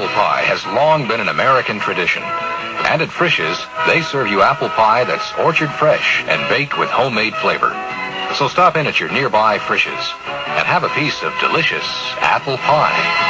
apple pie has long been an American tradition. And at Frisch's, they serve you apple pie that's orchard fresh and baked with homemade flavor. So stop in at your nearby Frisch's and have a piece of delicious apple pie.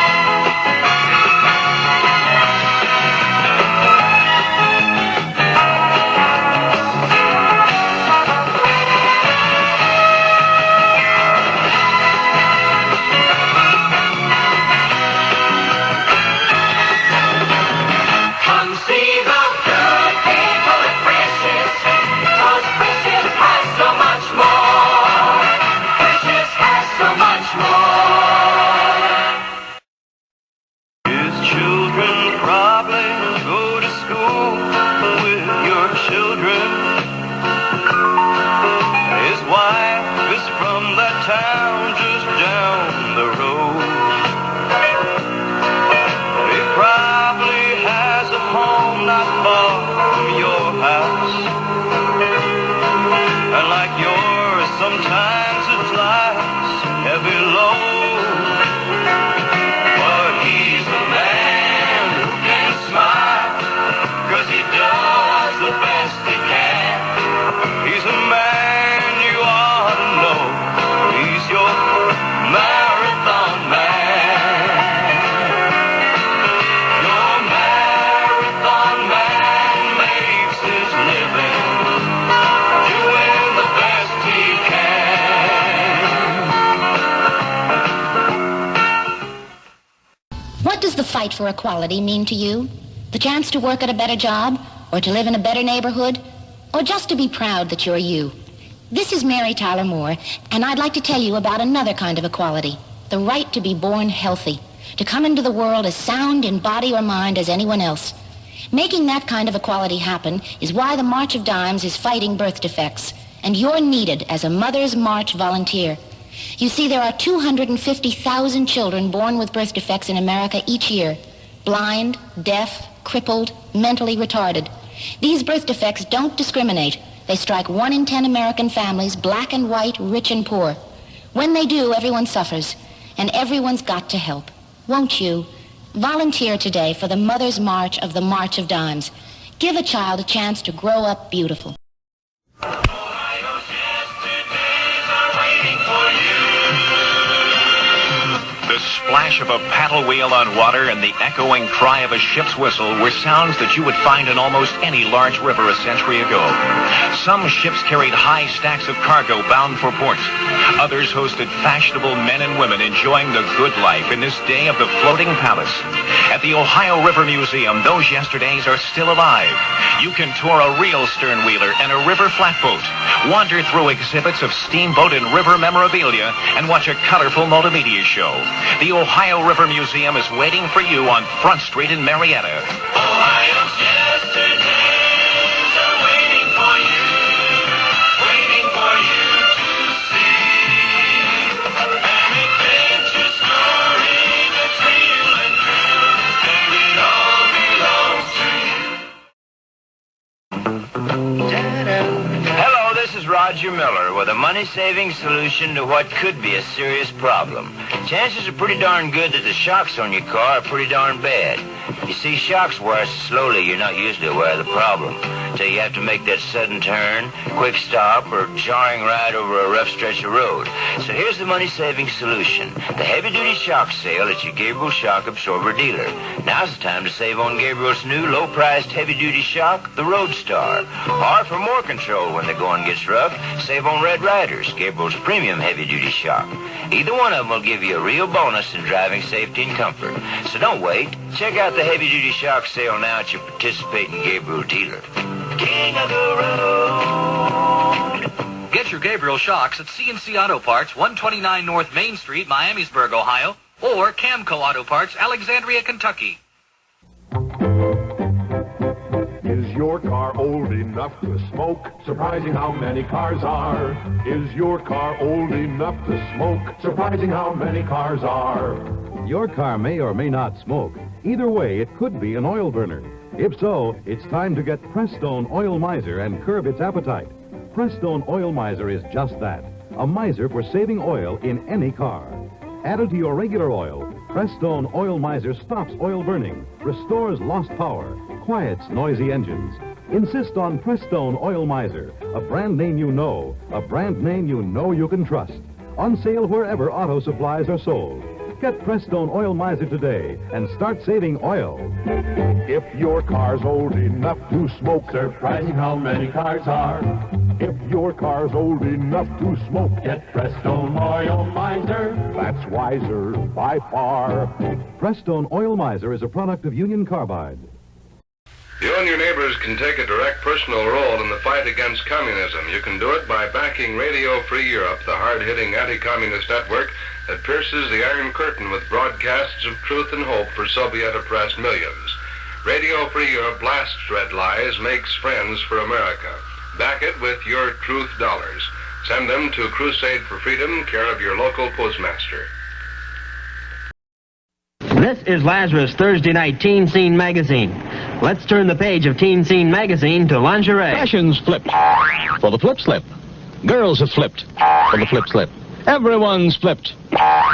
Sometimes it's life's heavy load, but he's a man who can smile, 'cause he does the best he can. He's a man you ought to know. He's your marathon man. Your marathon man makes his living doing the best he can. What does the fight for equality mean to you? The chance to work at a better job, or to live in a better neighborhood, or just to be proud that you're you? This is Mary Tyler Moore, and I'd like to tell you about another kind of equality, the right to be born healthy, to come into the world as sound in body or mind as anyone else. Making that kind of equality happen is why the March of Dimes is fighting birth defects, and you're needed as a Mother's March volunteer. You see, there are 250,000 children born with birth defects in America each year. Blind, deaf, crippled, mentally retarded. These birth defects don't discriminate. They strike 1 in 10 American families, black and white, rich and poor. When they do, everyone suffers, and everyone's got to help. Won't you? Volunteer today for the Mother's March of the March of Dimes. Give a child a chance to grow up beautiful. The splash of a paddle wheel on water and the echoing cry of a ship's whistle were sounds that you would find in almost any large river a century ago. Some ships carried high stacks of cargo bound for port. Others hosted fashionable men and women enjoying the good life in this day of the floating palace. At the Ohio River Museum, those yesterdays are still alive. You can tour a real stern-wheeler and a river flatboat, wander through exhibits of steamboat and river memorabilia, and watch a colorful multimedia show. The Ohio River Museum is waiting for you on Front Street in Marietta. Ohio's yesterdays are waiting for you to see. An adventure story that's real and true, and it all belongs to you. Hello, this is Roger Miller with a money-saving solution to what could be a serious problem. Chances are pretty darn good that the shocks on your car are pretty darn bad. You see, shocks wear so slowly you're not usually aware of the problem till you have to make that sudden turn, quick stop, or jarring ride over a rough stretch of road. So here's the money-saving solution. The heavy-duty shock sale at your Gabriel shock absorber dealer. Now's the time to save on Gabriel's new low-priced heavy-duty shock, the Roadstar. Or for more control when the going gets rough, save on Red Riders, Gabriel's premium heavy-duty shock. Either one of them will give you a real bonus in driving safety and comfort. So don't wait. Check out the heavy-duty shock sale now at your participating Gabriel dealer. King of the road. Get your Gabriel shocks at C&C Auto Parts, 129 North Main Street, Miamisburg, Ohio, or Camco Auto Parts, Alexandria, Kentucky. Is your car old enough to smoke? Surprising how many cars are. Is your car old enough to smoke? Surprising how many cars are. Your car may or may not smoke. Either way, it could be an oil burner. If so, it's time to get Prestone Oil Miser and curb its appetite. Prestone Oil Miser is just that, a miser for saving oil in any car. Added to your regular oil, Prestone Oil Miser stops oil burning, restores lost power, quiets noisy engines. Insist on Prestone Oil Miser, a brand name you know, a brand name you know you can trust. On sale wherever auto supplies are sold. Get Prestone Oil Miser today and start saving oil. If your car's old enough to smoke, surprising how many cars are. If your car's old enough to smoke, get Prestone Oil Miser. That's wiser by far. Prestone Oil Miser is a product of Union Carbide. You and your neighbors can take a direct personal role in the fight against communism. You can do it by backing Radio Free Europe, the hard-hitting anti-communist network that pierces the Iron Curtain with broadcasts of truth and hope for Soviet-oppressed millions. Radio Free Europe blasts red lies, makes friends for America. Back it with your truth dollars. Send them to Crusade for Freedom, care of your local postmaster. This is Lazarus Thursday Night Teen Scene Magazine. Let's turn the page of Teen Scene Magazine to lingerie. Fashions flipped for the flip slip. Girls have flipped for the flip slip. Everyone's flipped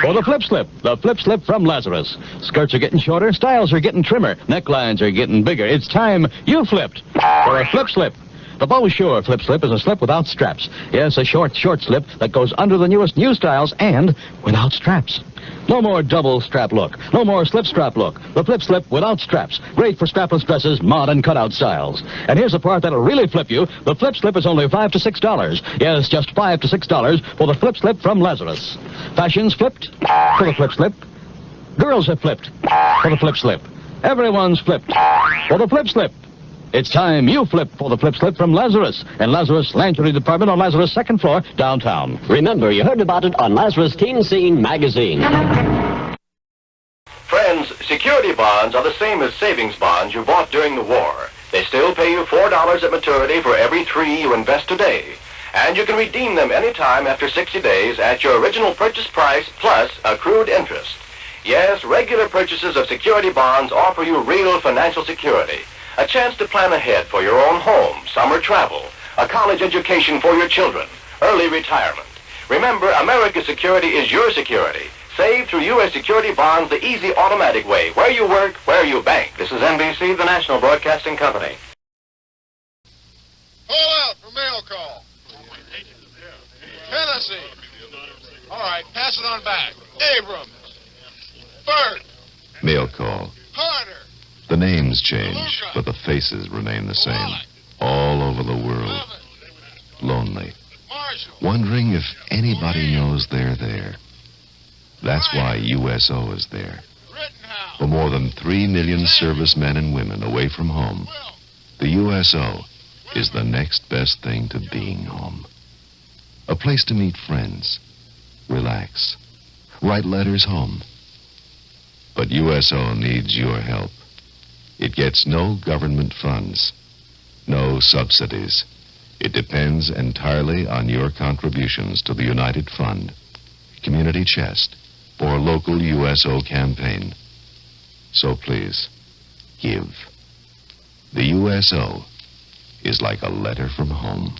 for the flip slip. The flip slip from Lazarus. Skirts are getting shorter, styles are getting trimmer, necklines are getting bigger. It's time you flipped for a flip slip. The Bow Shore flip slip is a slip without straps. Yes, a short slip that goes under the newest new styles and without straps. No more double strap look. No more slip strap look. The flip slip without straps. Great for strapless dresses, mod and cutout styles. And here's a part that'll really flip you. The flip slip is only $5 to $6. Yes, just $5 to $6 for the flip slip from Lazarus. Fashions flipped for the flip slip. Girls have flipped for the flip slip. Everyone's flipped for the flip slip. It's time you flip for the flip slip from Lazarus and Lazarus Lingerie Department on Lazarus' second floor, downtown. Remember, you heard about it on Lazarus Teen Scene Magazine. Friends, security bonds are the same as savings bonds you bought during the war. They still pay you $4 at maturity for every $3 you invest today. And you can redeem them anytime after 60 days at your original purchase price plus accrued interest. Yes, regular purchases of security bonds offer you real financial security. A chance to plan ahead for your own home, summer travel, a college education for your children, early retirement. Remember, America's security is your security. Save through U.S. security bonds the easy, automatic way, where you work, where you bank. This is NBC, the National Broadcasting Company. Hold out for mail call. Tennessee. All right, pass it on back. Abrams. Burt. Mail call. Carter. The names change, but the faces remain the same. All over the world. Lonely. Wondering if anybody knows they're there. That's why U.S.O. is there. For more than 3 million servicemen and women away from home, the U.S.O. is the next best thing to being home. A place to meet friends, relax, write letters home. But U.S.O. needs your help. It gets no government funds, no subsidies. It depends entirely on your contributions to the United Fund, Community Chest, or local U.S.O. campaign. So please, give. The U.S.O. is like a letter from home.